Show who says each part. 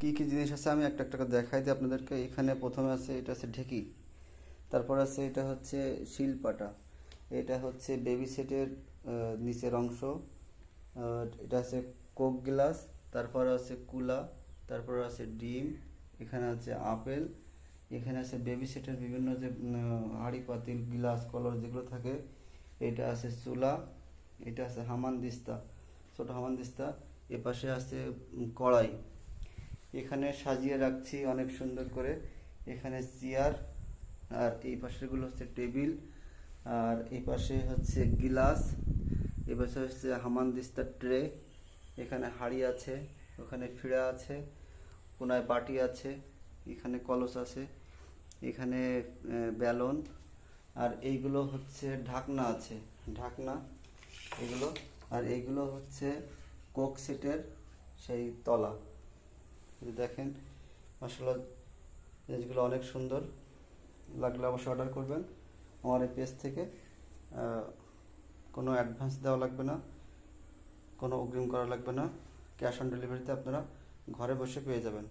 Speaker 1: কি কি জিনিস আছে আমি একটা একটা করে দেখাই দিই আপনাদেরকে। এখানে প্রথমে আছে, এটা আছে ঢেকি। তারপর আছে, এটা হচ্ছে শিলপাটা। এটা হচ্ছে বেবি সেটের নিচের অংশ। এটা আছে কোক গ্লাস। তারপর আছে কুলা। তারপর আছে ডিম। এখানে আছে আপেল। এখানে আছে বেবি সেটের বিভিন্ন যে হাঁড়ি পাতিল গ্লাস কলর যেগুলো থাকে। এটা আছে চুলা। এটা আছে হামানদিস্তা, ছোট হামানদিস্তা। এপাশে আছে কড়াই। এখানে সাজিয়ে রাখছি অনেক সুন্দর করে। এখানে চেয়ার। আর এই পাশেরগুলো হচ্ছে টেবিল। আর এই পাশে হচ্ছে গিলাস। এই পাশে হচ্ছে হামানদিস্তার ট্রে। এখানে হাঁড়ি আছে। ওখানে ফিড়া আছে। কোনায় বাটি আছে। এখানে কলস আছে। এখানে ব্যালন। আর এইগুলো হচ্ছে ঢাকনা আছে, ঢাকনা এগুলো। আর এইগুলো হচ্ছে কোক সেটের সেই তলা। এই দেখেন, মাসাল্লাহ জিনিসগুলো অনেক সুন্দর। লাগলে অবশ্যই অর্ডার করবেন আমার এই পেজ থেকে। কোনো অ্যাডভান্স দেওয়া লাগবে না, কোনো অগ্রিম করা লাগবে না। ক্যাশ অন ডেলিভারিতে আপনারা ঘরে বসে পেয়ে যাবেন।